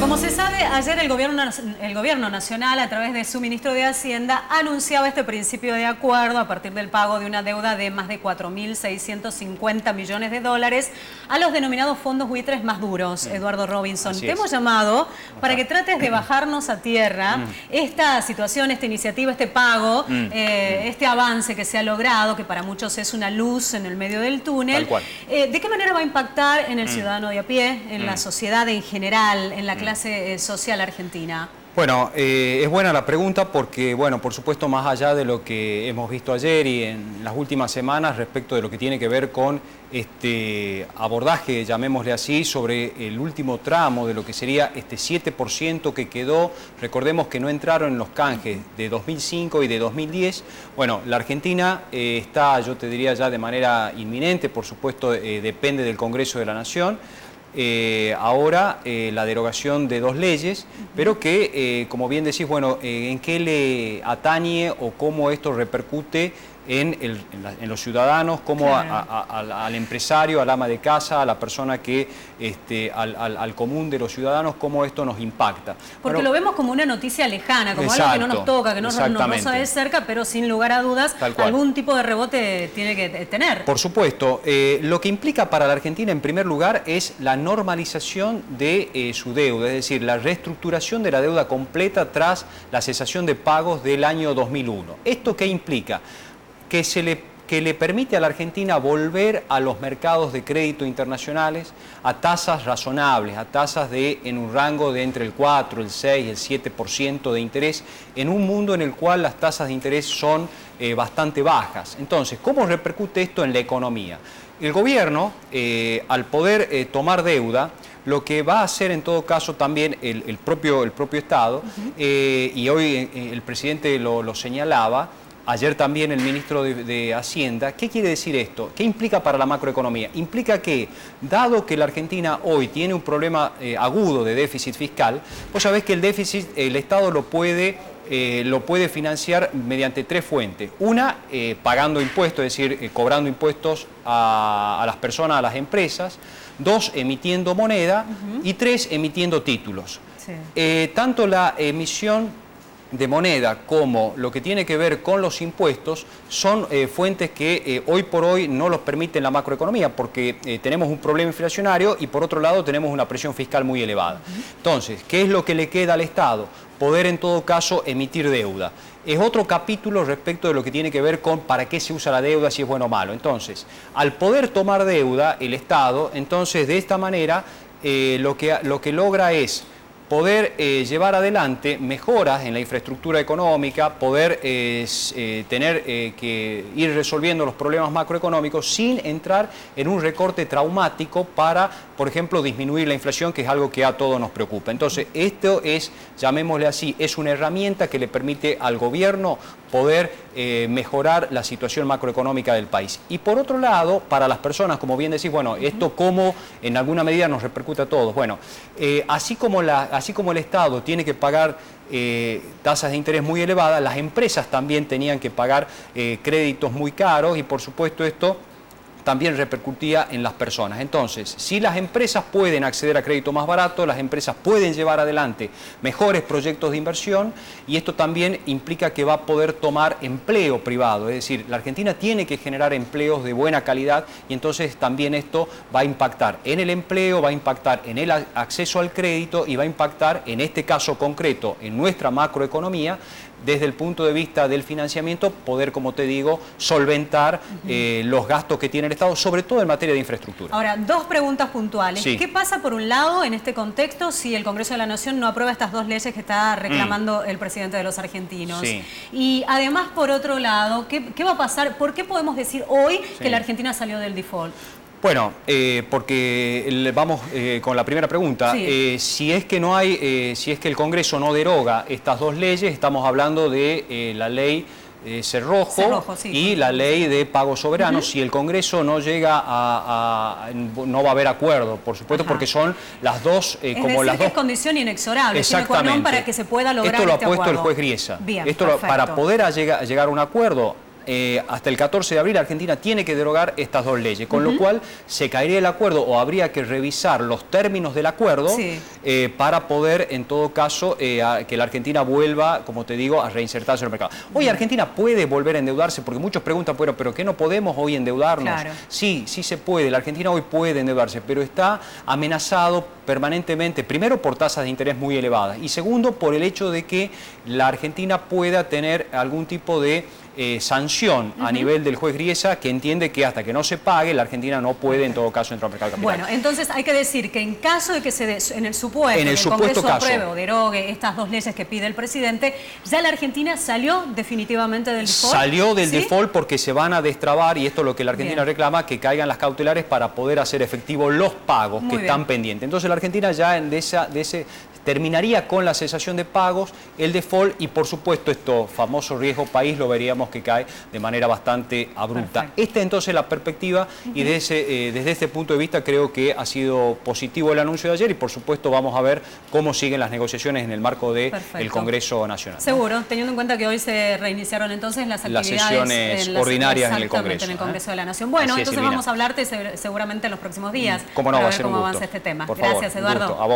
Como se sabe, ayer el gobierno nacional, a través de su ministro de Hacienda, anunciaba este principio de acuerdo a partir del pago de una deuda de más de 4.650 millones de dólares a los denominados fondos buitres más duros. Eduardo Robinson, te hemos llamado para que trates de bajarnos a tierra esta situación, esta iniciativa, este pago, este avance que se ha logrado, que para muchos es una luz en el medio del túnel. Tal cual. ¿De qué manera va a impactar en el ciudadano de a pie, en la sociedad en general, en la clase social argentina? Bueno, es buena la pregunta porque, bueno, por supuesto, más allá de lo que hemos visto ayer y en las últimas semanas respecto de lo que tiene que ver con este abordaje, llamémosle así, sobre el último tramo de lo que sería este 7% que quedó, recordemos que no entraron en los canjes de 2005 y de 2010. Bueno, la Argentina está, yo te diría ya de manera inminente, por supuesto, depende del Congreso de la Nación. Ahora la derogación de dos leyes, pero que, como bien decís, bueno, ¿en qué le atañe o cómo esto repercute en los ciudadanos, cómo claro, al empresario, al ama de casa, a la persona que, al común de los ciudadanos, cómo esto nos impacta? Porque lo vemos como una noticia lejana, como algo que no nos toca, que no nos roza de cerca, pero sin lugar a dudas, algún tipo de rebote tiene que tener. Por supuesto. Lo que implica para la Argentina, en primer lugar, es la normalización de su deuda, es decir, la reestructuración de la deuda completa tras la cesación de pagos del año 2001. ¿Esto qué implica? Que le permite a la Argentina volver a los mercados de crédito internacionales a tasas razonables, a tasas en un rango de entre el 4, el 6, el 7% de interés, en un mundo en el cual las tasas de interés son bastante bajas. Entonces, ¿cómo repercute esto en la economía? El gobierno, al poder tomar deuda, lo que va a hacer en todo caso también el propio Estado, y hoy el presidente lo señalaba, ayer también el ministro de Hacienda. ¿Qué quiere decir esto? ¿Qué implica para la macroeconomía? Implica que, dado que la Argentina hoy tiene un problema agudo de déficit fiscal, vos sabés que el déficit el Estado lo puede financiar mediante tres fuentes. Una, pagando impuestos, es decir, cobrando impuestos a las personas, a las empresas. Dos, emitiendo moneda. Y tres, emitiendo títulos. Sí. Tanto la emisión de moneda como lo que tiene que ver con los impuestos son fuentes que hoy por hoy no los permiten la macroeconomía porque tenemos un problema inflacionario y por otro lado tenemos una presión fiscal muy elevada. Entonces, ¿qué es lo que le queda al Estado? Poder en todo caso emitir deuda. Es otro capítulo respecto de lo que tiene que ver con para qué se usa la deuda, si es bueno o malo. Entonces, al poder tomar deuda el Estado, entonces de esta manera lo que logra es poder llevar adelante mejoras en la infraestructura económica, poder tener que ir resolviendo los problemas macroeconómicos sin entrar en un recorte traumático para, por ejemplo, disminuir la inflación, que es algo que a todos nos preocupa. Entonces, esto es, llamémosle así, es una herramienta que le permite al gobierno poder mejorar la situación macroeconómica del país. Y por otro lado, para las personas, como bien decís, bueno, esto cómo en alguna medida nos repercute a todos. Bueno, así como el Estado tiene que pagar tasas de interés muy elevadas, las empresas también tenían que pagar créditos muy caros y por supuesto esto también repercutía en las personas. Entonces, si las empresas pueden acceder a crédito más barato, las empresas pueden llevar adelante mejores proyectos de inversión y esto también implica que va a poder tomar empleo privado, es decir, la Argentina tiene que generar empleos de buena calidad y entonces también esto va a impactar en el empleo, va a impactar en el acceso al crédito y va a impactar, en este caso concreto, en nuestra macroeconomía, desde el punto de vista del financiamiento, poder, como te digo, solventar los gastos que tiene el Estado, sobre todo en materia de infraestructura. Ahora, dos preguntas puntuales. Sí. ¿Qué pasa, por un lado, en este contexto, si el Congreso de la Nación no aprueba estas dos leyes que está reclamando el presidente de los argentinos? Sí. Y además, por otro lado, ¿qué va a pasar? ¿Por qué podemos decir hoy que la Argentina salió del default? Bueno, porque vamos con la primera pregunta. Sí. Si es que el Congreso no deroga estas dos leyes, estamos hablando de la ley Cerrojo sí, y la ley de pago soberano. Si el Congreso no llega no va a haber acuerdo, por supuesto, porque son las dos es condición inexorable. Exactamente. Para que se pueda lograr esto lo ha este puesto acuerdo. el juez Griesa. Bien, para poder llegar a un acuerdo, hasta el 14 de abril Argentina tiene que derogar estas dos leyes, con lo cual se caería el acuerdo o habría que revisar los términos del acuerdo para poder, en todo caso, que la Argentina vuelva, como te digo, a reinsertarse en el mercado. Hoy Argentina puede volver a endeudarse, porque muchos preguntan, ¿pero qué no podemos hoy endeudarnos? Claro. Sí, sí se puede, la Argentina hoy puede endeudarse, pero está amenazado permanentemente, primero por tasas de interés muy elevadas y segundo por el hecho de que la Argentina pueda tener algún tipo de sanción a nivel del juez Griesa, que entiende que hasta que no se pague la Argentina no puede en todo caso entrar al mercado de capital. Bueno, entonces hay que decir que en caso de que en el supuesto que el Congreso apruebe o derogue estas dos leyes que pide el presidente, ya la Argentina salió definitivamente del default. Salió del default porque se van a destrabar, y esto es lo que la Argentina reclama, que caigan las cautelares para poder hacer efectivos los pagos que están pendientes. Entonces la Argentina ya terminaría con la cesación de pagos, el default y por supuesto esto famoso riesgo país lo veríamos que cae de manera bastante abrupta. Perfecto. Esta entonces es la perspectiva y desde este punto de vista creo que ha sido positivo el anuncio de ayer y por supuesto vamos a ver cómo siguen las negociaciones en el marco del Congreso Nacional. Seguro, teniendo en cuenta que hoy se reiniciaron entonces las sesiones ordinarias en el Congreso. En el Congreso de la Nación. Bueno, entonces vamos a hablarte seguramente en los próximos días cómo no, para va a ver ser cómo un gusto. avanza este tema. Por favor, gracias, Eduardo. A vos.